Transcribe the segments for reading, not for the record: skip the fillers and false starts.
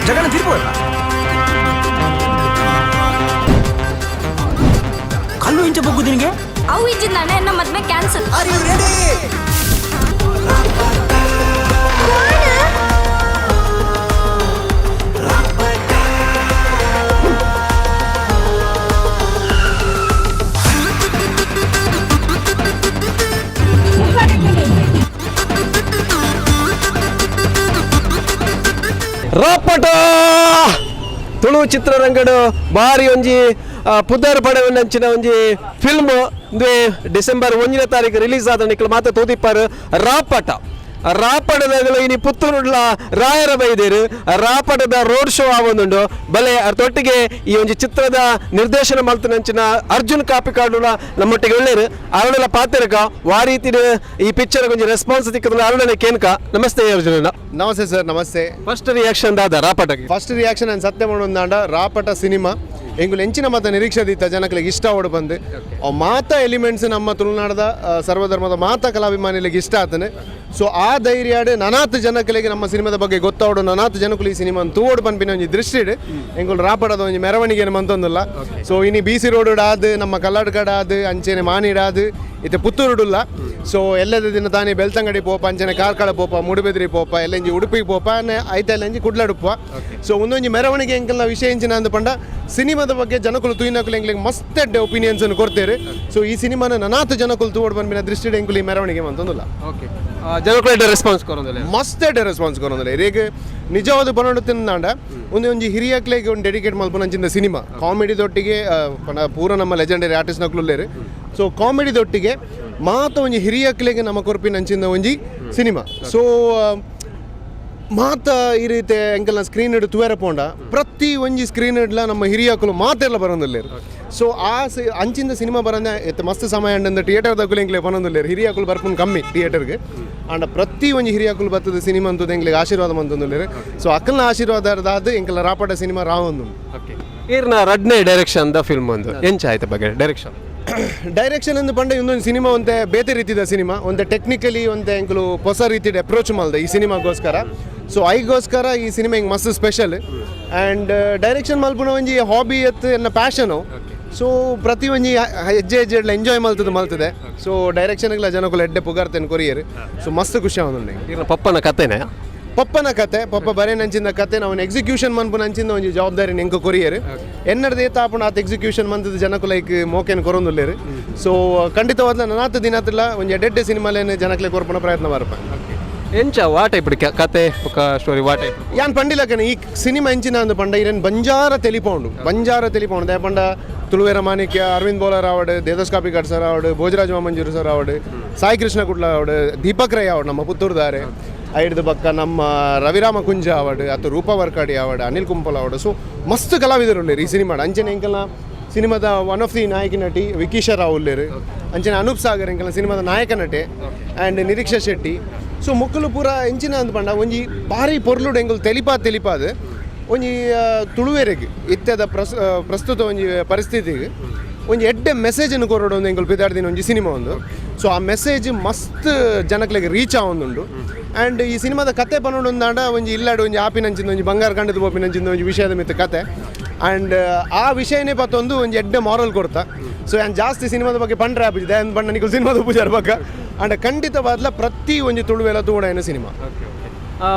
ಜಗನ ತಿರ್ಬೋದ ಕಲ್ಲು ಇಂಚ ಬಗ್ಗು ನಿನಗೆ ಅವು ಇಜ್ಜಿದ್ ನಾಳೆ ನಮ್ಮ ಮದ್ವೆ cancel. Are you ready? Rapata Tulu ಚಿತ್ರರಂಗಡ್ ಬಾರಿ ಒಂಜಿ ಪುದರ್ ಪಡವನಂಚಿನ ಒಂಜಿ ಫಿಲ್ಮ್ ಡಿಸೆಂಬರ್ 1ನೇ ತಾರೀಕು ರಿಲೀಸ್ ಆದ ನಿಕ್ಕಲು ಮಾತ್ರ ತೋದಿಪ್ಪಾರು ರಾಪಟ. ರಾಪಟದಾಗಲು ಇನಿ ಪುತ್ತೂರುಡ್ಲ ರಾಯರ ಬೈದೇರು ರಾಪಟದ ರೋಡ್ ಶೋ ಆವೊಂದುಂಡು ಬಲೆ ಅರ್ತೊಟ್ಟಿಗೆ ಈ ಒಂದು ಚಿತ್ರದ ನಿರ್ದೇಶನ ಮಲ್ತನಂಚಿನ ಅರ್ಜುನ್ ಕಾಪಿಕಾಡುಲ ನಮ್ಮೊಟ್ಟಿಗೆ ಒಳ್ಳೆರು ಅರುಣಲ ಪಾತ್ರಕ ವಾ ರೀತಿ ಈ ಪಿಕ್ಚರ್ ಕೊಂಚ ರೆಸ್ಪಾನ್ಸ್ ಸಿಕ್ಕದ ಅರುಣನ ಕೇನ್ಕ. ನಮಸ್ತೆ ಅರ್ಜುನ. ನಮಸ್ತೆ ಸರ್. ನಮಸ್ತೆ. ಫಸ್ಟ್ ರಿಯಾಕ್ಷನ್ ದಾದ ರಾಪಟಗೆ? ಫಸ್ಟ್ ರಿಯಾಕ್ಷನ್ ನಾನು ಸತ್ಯ ಮಾಡೋದಾಂಡ ರಾಪಟ ಸಿನಿಮಾ ಎಂಗುಲು ಎಂಚಿನ ಮಾತ ನಿರೀಕ್ಷೆದಿತ್ತ ಜನಗಳಿಗೆ ಇಷ್ಟ ಓಡ್ ಬಂದು ಮಾತ ಎಲಿಮೆಂಟ್ಸ್ ನಮ್ಮ ತುಳುನಾಡದ ಸರ್ವಧರ್ಮದ ಮಾತ ಕಲಾಭಿಮಾನಿಗಳಿಗೆ ಇಷ್ಟ ಆತನೆ. ಸೊ ಆ ಧೈರ್ಯ ನನಾತ್ ಜನಗಳಿಗೆ ನಮ್ಮ ಸಿನಿಮಾದ ಬಗ್ಗೆ ಗೊತ್ತಾವಡು ನನಾತ್ ಜನಕ್ಕೂ ಈ ಸಿನಿಮಾ ತೂವೋಡು ಪನ್ಪಿನ ಒಂಜಿ ದೃಷ್ಟಿ ಎಂಗುಲು ರಾಪಟದ ಒಂಜಿ ಮೆರವಣಿಗೆ ಮಂತೊಂದಿಲ್ಲ. ಸೊ ಇನಿ BC ರೋಡ್ ಆದ್ ನಮ್ಮ ಕಲ್ಲಡ್ಗಡ ಆದ್ ಅಂಚೆನೆ ಮಾನಿಡಾದ್ ಇತ್ತೆ ಪುತ್ತೂರುಡುಲ್ಲ. ಸೊ ಎಲ್ಲದ ದಿನ ತಾನೇ ಬೆಳ್ತಂಗಡಿ ಪೋಪ ಅಂಚನೆ ಕಾರ್ಕಳ ಪೋಪ ಮುಡುಬೆದ್ರಿ ಪೋಪ ಎಲ್ಲಂಜಿ ಉಡುಪಿಗೆ ಪೋಪ ಐತೆಲ್ಲಂಜಿ ಕುಡ್ಲಡುಪ. ಸೊ ಒಂದೊಂಜಿ ಮೆರವಣಿಗೆ ಎಂಕೆಲ್ಲ ವಿಷಯ ಎಂಚಿನ ಅಂದ ಪಂಡ ಸಿನಿಮಾದ ಬಗ್ಗೆ ಜನಕುಲು ತುಯಿನಕುಲು ಎಂಗ್ಲಿಗೆ ಮಸ್ತ್ ಒಪಿನಿಯನ್ಸ್ ಅನ್ನು ಕೊಡ್ತೇವೆ. ಸೊ ಈ ಸಿನಿಮಾನ ನನಾತ್ ಜನಕುಲು ತೂವೋಡು ಬಂದ್ಬಿನ ದೃಷ್ಟಿ ಎಂಕುಲು ಈ ಮೆರವಣಿಗೆ ಮಂತೊಂದಿಲ್ಲ. ಜನಕುಲು ರೆಸ್ಪಾನ್ಸ್ ಕೊರೋದಿಲ್ಲ, ಮಸ್ತ್ ರೆಸ್ಪಾನ್ಸ್ ಕೊರೋದಿಲ್ಲ. ಈಗ ನಿಜವಾದ ಬನೋಡುತ್ತಿಂದಾಂಡ ಒಂದೊಂದು ಹಿರಿಯಕ್ಲೆಗೆ ಒಂದು ಡೆಡಿಕೇಟ್ ಮಲ್ಪನಂಚಿಂದ ಸಿನಿಮಾ ಕಾಮಿಡಿದೊಟ್ಟಿಗೆ ಪೂರ ನಮ್ಮ ಲೆಜೆಂಡರಿ ಆರ್ಟಿಸ್ಟ್ ನಕ್ಲುಲ್ಲೇರು. ಸೊ ಕಾಮಿಡಿದೊಟ್ಟಿಗೆ ಮಾತ ಒಂಜಿ ಹಿರಿಯಕ್ಲೆಗೆ ನಮ್ಮ ಕೊರ್ಪಿನಂಚಿಂದ ಒಂಜಿ ಸಿನಿಮಾ. ಸೊ ಮಾತ ಈ ರೀತಿ ಎಂಕಲ್ನ ಸ್ಕ್ರೀನ್ ಹಿಡು ತುವೇರ ಪೋಂಡ ಪ್ರತಿ ಒಂಜಿ ಸ್ಕ್ರೀನ್ ಹಿಡ್ಲ ನಮ್ಮ ಹಿರಿಯಕಲು ಮಾತೆಲ್ಲ ಬರೋದಿಲ್ಲೇರು. ಸೊ ಆ ಅಂಚಿಂದ ಸಿನಿಮಾ ಬರೋದೇ ಮಸ್ತ್ ಸಮಯ ಅಂಡ ಥಿಯೇಟರ್ದಾಗಲು ಎಂಗ್ಲೆ ಬರೋದಿಲ್ಲೇರು. ಹಿರಿಯಕಲು ಬರ್ಪುನ್ ಕಮ್ಮಿ ಥಿಯೇಟರ್ಗೆ ಅಂಡ ಪ್ರತಿ ಒಂಜಿ ಹಿರಿಯಕಲು ಬರ್ತದ ಸಿನಿಮಾ ಅಂತದ್ದು ಎಂಗ್ಲಿಗೆ ಆಶೀರ್ವಾದ ಮಂತೊಂದಿಲ್ಲೇರು. ಸೊ ಅಕ್ಕಲ್ನ ಆಶೀರ್ವಾದ ಎಂಕಲ್ಲ ರಾಪಟ ಸಿನಿಮಾ ರಾವೊಂದು ಈರ್ನ ರಡ್ನೆ ಡೈರೆಕ್ಷನ್ ದ ಫಿಲ್ಮ್ ಒಂದು ಎಂಚ ಆಯ್ತು ಬಗ್ಗೆ ಡೈರೆಕ್ಷನ್ ಎಂದು ಪಂಡ ಇನ್ನೊಂದು ಸಿನಿಮಾ ಒಂದೇ ಬೇತೆ ರೀತಿಯ ಸಿನಿಮಾ ಒಂದೇ ಟೆಕ್ನಿಕಲಿ ಒಂದೇ ಎಂಕಲು ಹೊಸ ರೀತಿಯ ಅಪ್ರೋಚ್ ಮಾಡಿದೆ ಈ ಸಿನಿಮಾಗೋಸ್ಕರ. ಸೊ ಐಗೋಸ್ಕರ ಈ ಸಿನಿಮಾ ಹಿಂಗೆ ಮಸ್ತ್ ಸ್ಪೆಷಲ್ ಆ್ಯಂಡ್ ಡೈರೆಕ್ಷನ್ ಮಲ್ಪುನ ಒಂಜಿ ಹಾಬಿ ಎತ್ತು ಎನ್ನ ಪ್ಯಾಷನು. ಸೊ ಪ್ರತಿ ಒಂಜಿ ಹೆಜ್ಜೆ ಹೆಜ್ಜೆ ಎಂಜಾಯ್ ಮಲ್ತದೆ. ಸೊ ಡೈರೆಕ್ಷನ್ಗೆಲ್ಲ ಜನಕ್ಕೂ ಎಡ್ಡೆ ಪುಗಾರ್ತೇನೆ ಕೊರಿಯರ್. ಸೊ ಮಸ್ತ್ ಖುಷಿ ಆಗೋದು. ಪಪ್ಪನ ಕತೆನೇ ಪಪ್ಪನ ಕತೆ ಪಪ್ಪ ಬರೇ ನಂಚಿಂದ ಕತೆ ನಾವು ಎಕ್ಸಿಕ್ಯೂಷನ್ ಮನ್ಪು ನಂಚಿಂದ ಒಂದು ಜವಾಬ್ದಾರಿ ನೆಂಕ ಕೊರಿಯರು ಎನ್ನಡದ ಏತಾಪಣ ಆತ ಎಕ್ಸಿಕ್ಯೂಷನ್ ಮಂತದ ಜನಕ್ಕೆ ಲೈಕ್ ಮೋಕೆನ್ ಕೊರೊಂದುಲ್ಲೇರು. ಸೊ ಖಂಡಿತವಾದ ನನಾತ ದಿನತಿಲ್ಲ ಒಂದು ಎಡ್ಡೆ ಸಿನಿಮಾಲೇನು ಜನಕ್ಕೆ ಕೊರ್ಪನ ಪ್ರಯತ್ನ ಬರ್ಪ. ಎಂಚ ವಾಟ ಇಪ್ಪಡಿ ಕತೆ ಸ್ಟೋರಿ ವಾಟ ಯಾನ್ ಪಂಡಿಲಕನೆ ಈ ಸಿನಿಮಾ ಎಂಚಿನ ಅಂದು ಪಂಡ ಇರೇನು ಬಂಜಾರ ತೆಲಿಪೌಂಡು ದೇಪಂಡ ತುಳುವೇರ ಮಾಣಿಕ್ಯ ಅರವಿಂದ್ ಬೋಲರ್ ಆವಡ್ ದೇವದಾಸ್ ಕಾಪಿಕಾಡ್ ಸರ್ ಆವಡ್ ಭೋಜರಾಜ್ ಮಾಮಂಜೂರು ಸರ್ ಆವಡ್ ಸಾಯಿ ಕೃಷ್ಣ ಕುಡ್ಲ ಆವಡ್ ದೀಪಕ್ ರೈ ಆವಡ್ ನಮ್ಮ ಪುತ್ತೂರ್ದಾರೆ ಐಡ್ದು ಬಕ್ಕ ನಮ್ಮ ರವಿರಾಮಕುಂಜ ಆವಡ್ ಅಥವಾ ರೂಪಾ ವರ್ಕಾಡಿ ಆವಡ್ ಅನಿಲ್ ಕುಂಪಲ್ ಆವಡ್. ಸೊ ಮಸ್ತ್ ಕಲಾವಿದರು ಉಳ್ಳೇರು ಈ ಸಿನಿಮಾ ಅಂಚನೆ ಎಂಕಲ್ನ ಸಿನಿಮಾದ ಒನ್ ಆಫ್ ದಿ ನಾಯಕಿ ನಟಿ ವಿಕೀಶ ರಾವ್ ಉಳ್ಳೇರು ಅಂಚನೆ ಅನೂಪ್ ಸಾಗರ್ ಎಂಕಲ್ನ ಸಿನಿಮಾದ ನಾಯಕ ನಟೆ ಆ್ಯಂಡ್ ನಿರೀಕ್ಷಾ ಶೆಟ್ಟಿ. ಸೊ ಮುಕ್ಕಲು ಪೂರ ಎಂಚಿನ ಅಂದ್ ಪಂಡ ಒಂಜಿ ಭಾರಿ ಪೊರ್ಲುಡು ಎಂಕುಲು ತೆಲಿಪಾದ ಒಂಜಿ ತುಳುವೇರೆಗೆ ಇತ್ಯದ ಪ್ರಸ್ತುತ ಒಂಜಿ ಪರಿಸ್ಥಿತಿಗೆ ಒಂಜಿ ಎಡ್ಡೆ ಮೆಸೇಜನ್ನು ಕೊರೋಡು ಒಂದು ಎಂಕುಲು ಪಿದಾಡ್ದಿನ ಒಂಜಿ ಸಿನಿಮಾ ಒಂದು. ಸೊ ಆ ಮೆಸೇಜ್ ಮಸ್ತ್ ಜನಕ್ಲೆಗೆ ರೀಚ್ ಆವೊಂದುಂಡು. ಆ್ಯಂಡ್ ಈ ಸಿನಿಮಾದ ಕತೆ ಪನ್ನೊಂಡು ಒಂದಾಂಡ ಒಂಜಿ ಇಲ್ಲಾಡು ಒಂಜಿ ಆಪಿನಂಚಿಂದ ಒಂಜಿ ಬಂಗಾರ ಕಂಡದ ಬೋಪಿನಂಚಿಂದ ಒಂಜಿ ವಿಷಯದ ಮಿತ್ತ ಕತೆ ಆ್ಯಂಡ್ ಆ ವಿಷಯನೇ ಪತ್ತೊಂದು ಒಂಜಿ ಎಡ್ಡೆ ಮಾರಲ್ ಕೊಡ್ತಾ. ಸೊ ಏನು ಜಾಸ್ತಿ ಸಿನಿಮಾದ ಬಗ್ಗೆ ಪಂಡ್ರೆ ಆಪಿದೆ ಅಂದ್ ಬಣ್ಣ ನಿಖಲ್ ಸಿನಿಮಾದ ಪೂಜಾರ ಬಗ್ಗೆ ಆ್ಯಂಡ್ ಖಂಡಿತವಾದ್ಲ ಪ್ರತಿ ಒಂಜಿ ತುಳುವೆಲ್ಲ ತೂಡ ಏನು ಸಿನಿಮಾ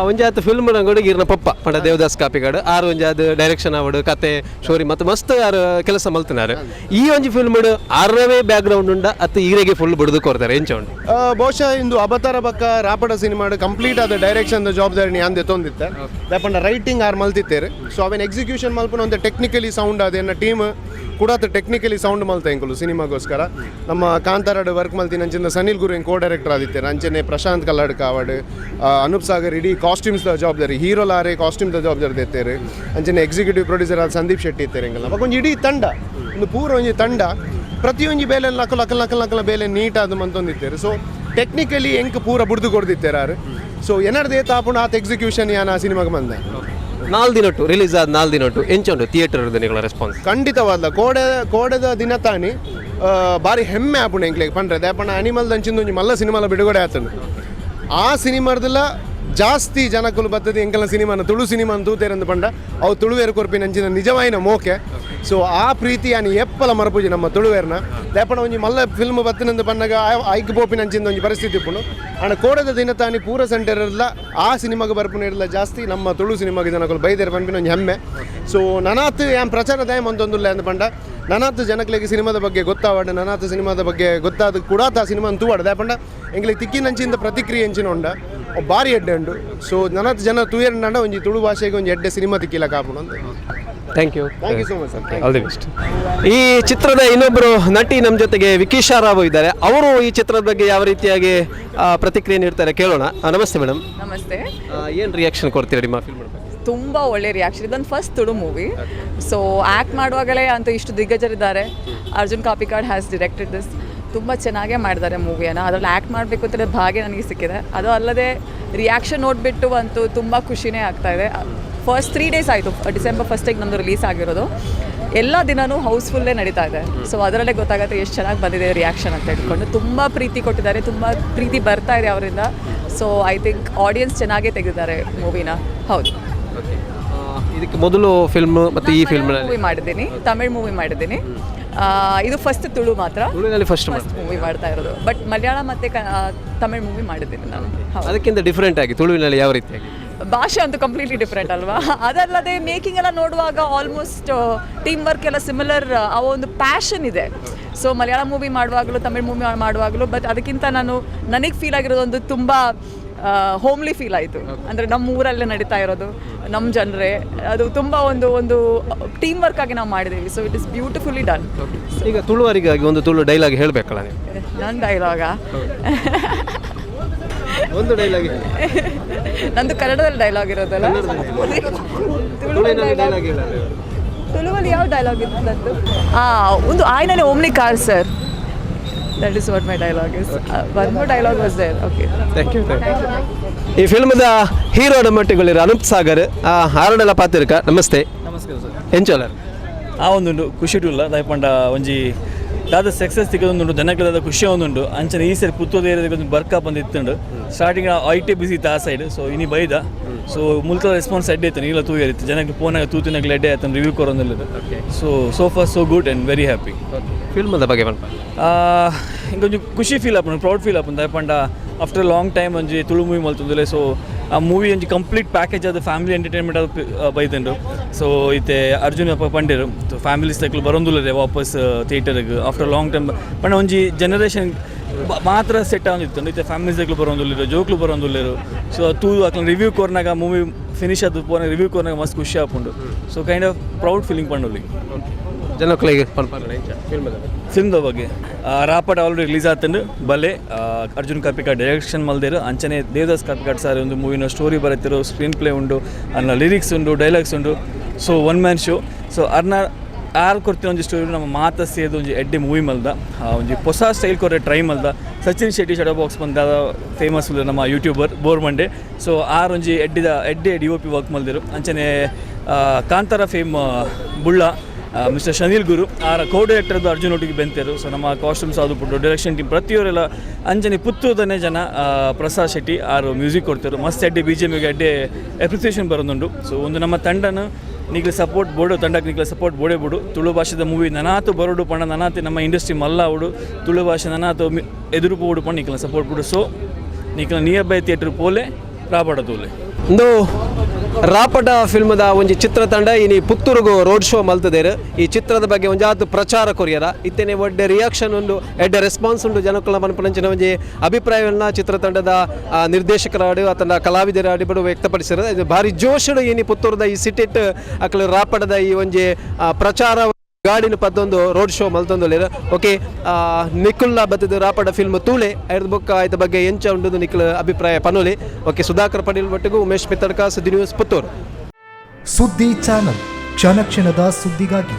ಒಂಜಿ ಆತ ಫಿಲ್ಮ್ ನಂಗೋಡು ಈರ್ನ ಪಪ್ಪ ಪಂಡ ದೇವದಾಸ್ ಕಾಪಿಗಾಡು ಆರು ಒಂಜಿ ಅದು ಡೈರೆಕ್ಷನ್ ಆವಡು ಕತೆ ಸ್ಟೋರಿ ಮತ್ತು ಮಸ್ತ್ ಯಾರು ಕೆಲಸ ಮಲ್ತಿನಾರು. ಈ ಒಂಜಿ ಫಿಲ್ಮ್ ಆರವೇ ಬ್ಯಾಕ್ ಗ್ರೌಂಡ್ ಉಂಡ ಅತ್ತು ಈರೆಗೆ ಫುಲ್ ಬಿಡುದು ಕೊಡ್ತಾರೆ ಎಂಚ ಉಂಟು ಬಹುಶಃ ಇಂದು ಅವತಾರ ಬಕ್ಕ ರಾಪಡ ಸಿನಿಮಾ ಕಂಪ್ಲೀಟ್ ಆದ ಡೈರೆಕ್ಷನ್ ಜವಾಬ್ದಾರಿ ಅಂದೆ ತೊಂದಿತ್ತೆ ಯಾಪಂಡ ರೈಟಿಂಗ್ ಆರು ಮಲ್ತಿತ್ತೇರು. ಸೊ ಅವೇನು ಎಕ್ಸಿಕ್ಯೂಷನ್ ಮಲ್ಪನ ಒಂದು ಟೆಕ್ನಿಕಲಿ ಸೌಂಡ್ ಅದೇನ ಟೀಮ್ ಕೂಡ ಟೆಕ್ನಿಕಲಿ ಸೌಂಡ್ ಮಲ್ತಾ ಎಂಕುಲು ಸಿನಿಮಾಗೋಸ್ಕರ ನಮ್ಮ ಕಾಂತಾರಾಡು ವರ್ಕ್ ಮಲ್ತಿನ ಅಂಚಿನ ಸನಿಲ್ ಗುರು ಕೋ ಡೈರೆಕ್ಟರ್ ಆದಿತ್ತಾರೆ ಅಂಚನೆ ಪ್ರಶಾಂತ್ ಕಲ್ಲಡ್ಕ ಆವಡ್ ಅನೂಪ್ ಸಾಗರ್ ಇಡೀ ಕಾಸ್ಟ್ಯೂಮ್ಸ್ ಜವಾಬ್ದಾರಿ ಹೀರೋ ಲಾರೆ ಕಾಸ್ಟ್ಯೂಮ್ ಜವಾಬ್ದಾರಿ ದೇತ್ತೇರು ಅಂಚನೆ ಎಕ್ಸಿಕ್ಯೂಟಿವ್ ಪ್ರೊಡ್ಯೂಸರ್ ಆದ ಸಂದೀಪ್ ಶೆಟ್ಟಿ ಇರ್ತಾರೆ ಎಂಕಲ್ಲ ಅವಾಗ ಒಂದು ಇಡೀ ತಂಡ ಒಂದು ಪೂರ ಒಂಜಿ ತಂಡ ಪ್ರತಿಯೊಂದು ಬೇಲೆ ನಕಲ ಬೇಲೆ ನೀಟಾದ ಮಂತೊಂದಿತ್ತೇರು. ಸೊ ಟೆಕ್ನಿಕಲಿ ಎಂಕ್ ಪೂರ ಬುಡ್ದು ಕೊಡ್ದಿತ್ತೇರಾರು. ಸೊ ಏನರ್ದೇ ತಾಪುಣ ಆತ ಎಕ್ಸಿಕ್ಯೂಷನ್ ಯಾನ ಆ ಸಿನಿಮಾಗೆ ಬಂದೆ 4 ದಿನಟ್ಟು ರಿಲೀಸ್ ಆದ 4 ದಿನಟ್ಟು ಎಂಚುಂಡು ಥಿಯೇಟರ್ ನಿಗಳ ರೆಸ್ಪಾನ್ಸ್ ಖಂಡಿತವಾದ ಕೋಡೆದ ದಿನ ತಾನಿ ಭಾರಿ ಹೆಮ್ಮೆ ಆಪುಣ ಎಂಕ್ಲೆಗೆ ಪಂಡ್ರೆ ದೇಪಣ್ಣ ಅನಿಮಲ್ ದಂಚಿಂದು ಒಂಜಿ ಮಲ್ಲ ಸಿನಿಮಾಲ ಬಿಡುಗಡೆ ಆತನು ಆ ಸಿನಿಮಾದಲ್ಲ ಜಾಸ್ತಿ ಜನಕ್ಕಲು ಬರ್ತದೆ ಎಂಕಲ್ನ ಸಿನಿಮಾನ ತುಳು ಸಿನಿಮಾನ ತೂತೇರಂದು ಪಂಡ ಅವು ತುಳುವೇರು ಕೊರ್ಪಿನ ಅಂಚಿನ ನಿಜವಾಯಿನ ಮೋಕೆ. ಸೊ ಆ ಪ್ರೀತಿ ಅನಿ ಎಪ್ಪಲ ಮರಪೂಜಿ ನಮ್ಮ ತುಳುವೇರ್ನ ಲೇಪಣ ಒಂಜಿ ಮಲ್ಲ ಫಿಲ್ಮ್ ಬತ್ತನಂದು ಪಂಡಾಗ ಐಕ್ ಪೋಪಿನ ಅಂಚಿನ ಒಂಜಿ ಪರಿಸ್ಥಿತಿ ಇಪ್ಪುಂಡು ಅಣ್ಣ ಕೋಡದ ದಿನ ತಾನಿ ಪೂರ ಸೆಂಟರ್ ಇರಲ್ಲ ಆ ಸಿನಿಮಾಗೆ ಬರ್ಪುನ ಇರಲ್ಲ ಜಾಸ್ತಿ ನಮ್ಮ ತುಳು ಸಿನಿಮಾಗೆ ಜನಕ್ಕಲು ಬೈದೇರು ಪನ್ಪಿನ ಒಂಜಿ ಹೆಮ್ಮೆ. ಸೊ ನನಾತ್ ಏನು ಪ್ರಚಾರದ ಒಂದೊಂದುಲ್ಲ ಅಂದ ಪಂಡ ನನಾತ್ ಜನಕ್ಲಿಗೆ ಸಿನಿಮಾದ ಬಗ್ಗೆ ಗೊತ್ತಾವಾಡ ನನಾತ್ ಸಿನಿಮಾದ ಬಗ್ಗೆ ಗೊತ್ತಾದ ಕೂಡ ಆ ಸಿನಿಮಾ ತೂವಾಡ ದಾಪಂಡ ಎಂಗ್ಲಿಗೆ ತಿಕ್ಕಿನಂಚಿಂದ ಪ್ರತಿಕ್ರಿಯೆ ಎಂಚಿನ ಉಂಡ ಭಾರಿ ಎಡ್ಡೆ ಉಂಡು. ಸೊ ನನಾತ್ ಜನ ತೂಯರ್ನಂಡ ಒಂಜಿ ತುಳು ಭಾಷೆಗೆ ಒಂಜಿ ಎಡ್ಡೆ ಸಿನಿಮಾ ತಿಕ್ಕಿಲ್ಲ ಕಾಪುಣ ಅಂತ. Thank you so much sir. All the best. ಈ ಚಿತ್ರದ ಇನ್ನೊಬ್ಬರು ನಟಿ ನಮ್ಮ ಜೊತೆಗೆ ವಿಕೀಶಾ ರಾವ್ ಇದ್ದಾರೆ. ಅವರು ಈ ಚಿತ್ರದ ಬಗ್ಗೆ ಯಾವ ರೀತಿಯಾಗಿ ಪ್ರತಿಕ್ರಿಯೆ ನೀಡ್ತಾರೆ ಕೇಳೋಣ. ನಮಸ್ತೆ ಮೇಡಮ್. ನಮಸ್ತೆ. ಏನು ರಿಯಾಕ್ಷನ್ ಕೊಡ್ತೀರಾ ನಿಮ್ಮ ಫಿಲ್ಮ್? ತುಂಬ ಒಳ್ಳೆ ರಿಯಾಕ್ಷನ್. ಇದೊಂದು first Tulu movie. So act ಮಾಡುವಾಗಲೇ ಅಂತ ಇಷ್ಟು ದಿಗ್ಗಜರಿದ್ದಾರೆ. Arjun Kapikad has directed this. ತುಂಬ ಚೆನ್ನಾಗೇ ಮಾಡಿದ್ದಾರೆ ಮೂವಿಯನ್ನು. ಅದರಲ್ಲಿ ಆ್ಯಕ್ಟ್ ಮಾಡಬೇಕು ಅಂತ ಭಾಗ್ಯ ನನಗೆ ಸಿಕ್ಕಿದೆ. ಅದು ಅಲ್ಲದೆ ರಿಯಾಕ್ಷನ್ ನೋಡಿಬಿಟ್ಟು ಅಂತೂ ತುಂಬ ಖುಷಿನೇ ಆಗ್ತಾಯಿದೆ. ಫಸ್ಟ್ 3 days ಆಯಿತು, ಡಿಸೆಂಬರ್ 1st ನಮ್ಮದು ರಿಲೀಸ್ ಆಗಿರೋದು. ಎಲ್ಲ ದಿನವೂ ಹೌಸ್ಫುಲ್ಲೇ ನಡೀತಾ ಇದೆ. ಸೊ ಅದರಲ್ಲೇ ಗೊತ್ತಾಗುತ್ತೆ ಎಷ್ಟು ಚೆನ್ನಾಗಿ ಬಂದಿದೆ ರಿಯಾಕ್ಷನ್ ಅಂತ ಹೇಳ್ಕೊಂಡು. ತುಂಬ ಪ್ರೀತಿ ಕೊಟ್ಟಿದ್ದಾರೆ, ತುಂಬ ಪ್ರೀತಿ ಬರ್ತಾ ಇದೆ ಅವರಿಂದ. ಸೊ ಐ ಥಿಂಕ್ ಆಡಿಯನ್ಸ್ ಚೆನ್ನಾಗೇ ತೆಗೆದಿದ್ದಾರೆ ಮೂವಿನ. ಹೌದು. ಇದಕ್ಕೆ ಮೊದಲು ಫಿಲ್ಮ್ ಮತ್ತು ಈ ಫಿಲ್ಮ್ ಮೂವಿ ಮಾಡಿದ್ದೀನಿ, ತಮಿಳ್ ಮೂವಿ ಮಾಡಿದ್ದೀನಿ. ಇದು ಫಸ್ಟ್ ತುಳು ಮಾತ್ರ ಫಸ್ಟ್ ಮೂವಿ ಮಾಡ್ತಾ ಇರೋದು. ಬಟ್ ಮಲಯಾಳ ಮತ್ತು ತಮಿಳ್ ಮೂವಿ ಮಾಡಿದ್ದೀನಿ ನಾನು. ಅದಕ್ಕಿಂತ ಡಿಫ್ರೆಂಟ್ ಆಗಿ ತುಳುವಿನಲ್ಲಿ ಯಾವ ರೀತಿಯಾಗಿ? ಭಾಷೆ ಅಂತೂ ಕಂಪ್ಲೀಟ್ಲಿ ಡಿಫ್ರೆಂಟ್ ಅಲ್ವಾ. ಅದಲ್ಲದೆ ಮೇಕಿಂಗ್ ಎಲ್ಲ ನೋಡುವಾಗ ಆಲ್ಮೋಸ್ಟ್ ಟೀಮ್ ವರ್ಕ್ ಎಲ್ಲ ಸಿಮಿಲರ್. ಆ ಒಂದು ಪ್ಯಾಷನ್ ಇದೆ. ಸೊ ಮಲಯಾಳ ಮೂವಿ ಮಾಡುವಾಗಲೂ ತಮಿಳ್ ಮೂವಿ ಮಾಡುವಾಗಲೂ ಬಟ್ ಅದಕ್ಕಿಂತ ನನಗೆ ಫೀಲ್ ಆಗಿರೋದೊಂದು ತುಂಬ ಹೋಮ್ಲಿ ಫೀಲ್ ಆಯಿತು. ಅಂದರೆ ನಮ್ಮ ಊರಲ್ಲೇ ನಡೀತಾ ಇರೋದು, ನಮ್ಮ ಜನರೇ, ಅದು ತುಂಬ ಒಂದು ಟೀಮ್ ವರ್ಕ್ ಆಗಿ ನಾವು ಮಾಡಿದ್ದೀವಿ. So it is beautifully done. ಈಗ ತುಳುವರಿಗಾಗಿ ಒಂದು ತುಳು ಡೈಲಾಗ್ ಹೇಳಬೇಕಲ್ಲ ನೀವು? ನನ್ನ ಡೈಲಾಗಾ? ಒಂದು ಡೈಲಾಗ್. ನಂದು ಕನ್ನಡದಲ್ಲಿ ಡೈಲಾಗ್ ಇರೋದಲ್ಲ, ತುಳುವಲ್ಲಿ ಯಾವ ಡೈಲಾಗ್ ಇತ್ತು ನಂದು? ಒಂದು ಆಯ್ನನೆ Omni car sir. That is what my dialogue is. One more dialogue was there. Okay. Thank you. ಈ ಫಿಲ್ಮದ ಹೀರೋಡ ಮಟ್ಟಿಗಳಿರೋ ಅನೂಪ್ ಸಾಗರ್ ಆರಡಲ ಪಾತಿರ್ಕ. ನಮಸ್ತೆ. ನಮಸ್ಕಾರ ಸರ್. ಎಂಚೋಲರ್ ಒಂದು ಖುಷಿ ಇಲ್ಲ ದಯಪಂಡ ಒಂಜಿ ದಾದ ಸಕ್ಸಸ್ ತಿಕ್ಕದೊಂದುಂಡು ಜನಕ್ಲೆದ ಖುಷಿ ಒಂದುಂಡು. ಅಂಚನೆ ಈ ಸರಿ ಪುತ್ತೂರು ಏರಿಯಾದ ಒಂದು ಬರ್ಕ ಬಂದಿತ್ತುಂಡು. ಸ್ಟಾರ್ಟಿಂಗ್ ಐಟೆ ಬಿಸಿ ಇತ್ತು ಆ ಸೈಡ್. ಸೊ ಇನಿ ಬೈದ. ಸೊ ಮುಲ್ಕ ರೆಸ್ಪಾನ್ಸ್ ಎಡ್ಡೆ ಆಯ್ತು, ಈಗಲ ತೂಯರ್ ಇತ್ತು ಜನಕ್ಕೆ ಫೋನಾಗ ತೂತಿನಾಗಲಿ ಎಡ್ಡೆ ಆಯ್ತು ರಿವ್ಯೂ ಕೊರೊಂದಿಲ್ಲ. So far so good and very happy. ಫಿಲ್ಮದ ಬಗ್ಗೆ ಇಂಕೊಂಚು ಖುಷಿ ಫೀಲ್ ಆಪುಂಡು, ಪ್ರೌಡ್ ಫೀಲ್ ಆಪುಂಡು ದಯಪಂಡ ಆಫ್ಟರ್ ಲಾಂಗ್ ಟೈಮ್ ಒಂಜಿ ತುಳು ಮೂವಿ ಮಲ್ತುಂದಿಲ್ಲ. ಸೊ ಆ ಮೂವಿ ಒಂಜಿ ಕಂಪ್ಲೀಟ್ ಪ್ಯಾಕೇಜ್ ಅದು ಫ್ಯಾಮಿಲಿ ಎಂಟರ್ಟೈನ್ಮೆಂಟ್ ಅದು ಬೈತುಂಡು. ಸೊ ಇತ್ತೆ ಅರ್ಜುನ್ ಪಂಡಿರು ಫ್ಯಾಮಿಲೀಸ್ ತಕ್ಕಲು ಬರೋದಿಲ್ಲ ವಾಪಸ್ ಥಿಯೇಟರ್ಗೆ ಆಫ್ಟರ್ ಲಾಂಗ್ ಟೈಮ್ ಪಂಡ ಒಂಜಿ ಜನರೇಷನ್ ಮಾತ್ರ ಸೆಟ್ ಆಗಿತ್ತು. ಇತ್ತೆ ಫ್ಯಾಮಿಲೀಸ್ ತಕ್ಕಲು ಬರೋದಿಲ್ಲ, ಜೋಕ್ಲು ಬರೋದಿಲ್ಲ. ಸೊ ತೂ ಅಕ್ಲ ರಿವ್ಯೂ ಕೋರ್ನಾಗ ಮೂವಿ ಫಿನಿಶ್ ಅದು ಪೋನ ರಿವ್ಯೂ ಕೋರ್ನಾಗ ಮಸ್ತ್ ಖುಷಿ ಆಪುಂಡು. So kind of proud feeling ಪಂಡುಲಿ ಜನಕ್ಲಿಗೆ ಫಿಲ್ಮ್ದ ಬಗ್ಗೆ. ರಾಪಟ ಆಲ್ರೆಡಿ ರಿಲೀಸ್ ಆತಂಡು ಬಲೆ ಅರ್ಜುನ್ ಕಾಪಿಕಾಡ್ ಡೈರೆಕ್ಷನ್ ಮಲ್ದೇರು. ಅಂಚನೆ ದೇವದಾಸ್ ಕಾಪಿಕಾಡ್ ಸಾರಿ ಒಂದು ಮೂವಿನ ಸ್ಟೋರಿ ಬರೀತಿರೋ, ಸ್ಕ್ರೀನ್ ಪ್ಲೇ ಉಂಡು, ಅನ್ನ ಲಿರಿಕ್ಸ್ ಉಂಡು, ಡೈಲಾಗ್ಸ್ ಉಂಡು. So one man show. So ಯಾರು ಕೊಡ್ತೀವಿ ಒಂದು ಸ್ಟೋರಿ ನಮ್ಮ ಮಾತ ಸೇದು ಒಂಜಿ ಎಡ್ಡೆ ಮೂವಿ ಮಲ್ದ ಒಂಜಿ ಹೊಸ ಸ್ಟೈಲ್ ಕೊರೆ ಟ್ರೈ ಮಲ್ದ. ಸಚಿನ್ ಶೆಟ್ಟಿ ಶಡೋ ಬಾಕ್ಸ್ ಬಂದಾದ ಫೇಮಸ್ ನಮ್ಮ ಯೂಟ್ಯೂಬರ್ ಬೋರ್ಮಂಡೆ. ಸೊ ಒಂಜಿ ಎಡ್ಡೆ DOP ವರ್ಕ್ ಮಲ್ದಿರು. ಅಂಚನೆ ಕಾಂತಾರ ಫೇಮ್ ಬುಳ್ಳ ಮಿಸ್ಟರ್ ಶನಿಲ್ ಗುರು ಕೋ ಡೈರೆಕ್ಟರ್ದು ಅರ್ಜುನ್ ಒಟ್ಟಿಗೆ ಬೆಂತರು. ಸೊ ನಮ್ಮ ಕಾಸ್ಟ್ಯೂಮ್ಸ್ ಅದು ಬಿಟ್ಟು ಡೈರೆಕ್ಷನ್ ಟೀಮ್ ಪ್ರತಿಯೊರೆಲ್ಲ ಅಂಜನೆ ಪುತ್ತೂರದನೇ ಜನ ಪ್ರಸಾದ್ ಶೆಟ್ಟಿ ಮ್ಯೂಸಿಕ್ ಕೊಡ್ತಾರೆ. ಮಸ್ತ್ ಎಡ್ಡೆ BGMಗೆ ಎಡ್ಡೆ ಅಪ್ರಿಸಿಯೇಷನ್ ಬರೋದುಂಡು. ಸೊ ಒಂದು ನಮ್ಮ ತಂಡನ ನಿಗ್ಲೆ ಸಪೋರ್ಟ್ ಬೋಡು ತಂಡಕ್ಕೆ ನಿಗ್ಲೆ ಸಪೋರ್ಟ್ ಬೋಡೇ ಬಿಡು. ತುಳು ಭಾಷೆದ ಮೂವಿ ನನಾತು ಬರೋಡು ಪಂಡ ನನಾತಿ ನಮ್ಮ ಇಂಡಸ್ಟ್ರಿ ಮಲ್ಲ ಅವಡು ತುಳು ಭಾಷೆ ನನಾತು ಎದುರು ಪೋಡು ಪಂಡ ನಿಕ್ಲ ಸಪೋರ್ಟ್ ಬಿಡು. ಸೊ ನಿಕ್ಲ ನಿಯರ್ ಬೈ ಥಿಯೇಟರ್ ಪೋಲೆ ರಾಪಡ ತೂಲೆ ಒಂದು ರಾಪಟ ಫಿಲ್ಮದ ಒಂಜಿ ಚಿತ್ರತಂಡ ಇನಿ ಪುತ್ತೂರುಗು ರೋಡ್ ಶೋ ಮಲ್ತದೇರು. ಈ ಚಿತ್ರದ ಬಗ್ಗೆ ಒಂಜಾತು ಪ್ರಚಾರ ಕೊರಿಯರ ಇತ್ತೇನೆ ಒಡ್ಡೆ ರಿಯಾಕ್ಷನ್ ಉಂಡು, ಎಡ್ಡೆ ರೆಸ್ಪಾನ್ಸ್ ಉಂಡು. ಜನಕ್ಕಳ ಮನಪಂಚಿನ ಒಂಜಿ ಅಭಿಪ್ರಾಯಗಳನ್ನ ಚಿತ್ರತಂಡದ ನಿರ್ದೇಶಕರಾಡು ಅಥವಾ ಕಲಾವಿದರ ಅಡಿಬಡು ವ್ಯಕ್ತಪಡಿಸಿರೋದು. ಇದು ಭಾರಿ ಜೋಶುಡು ಇನಿ ಪುತ್ತೂರದ ಈ ಸಿಟಿಟ್ ಅಕ್ಲು ರಾಪಟದ ಈ ಒಂಜಿ ಪ್ರಚಾರ ಗಾಡಿನ ಪದ್ದೊಂದು ರೋಡ್ ಶೋ ಮಲ್ತೊಂದುಲ್ಲೇರು. ಓಕೆ, ನಿಖುಲ್ಲ ಬತ್ತದ ರಾಪಡ ಫಿಲ್ಮ್ ತೂಳೆ ಐದು ಬುಕ್ ಆಯ್ತ ಬಗ್ಗೆ ಎಂಚ ಉಂಡು ನಿಖಿಲ್ ಅಭಿಪ್ರಾಯ ಪನೋಲಿ. ಓಕೆ, ಸುಧಾಕರ್ ಪಟೇಲ್ ಒಟ್ಟಿಗೂ ಉಮೇಶ್ ಪಿತ್ತಡ್ಕ, ಸುದ್ದಿ ನ್ಯೂಸ್, ಪುತ್ತೂರು. ಸುದ್ದಿ ಚಾನಲ್ ಕ್ಷಣ ಕ್ಷಣದ ಸುದ್ದಿಗಾಗಿ.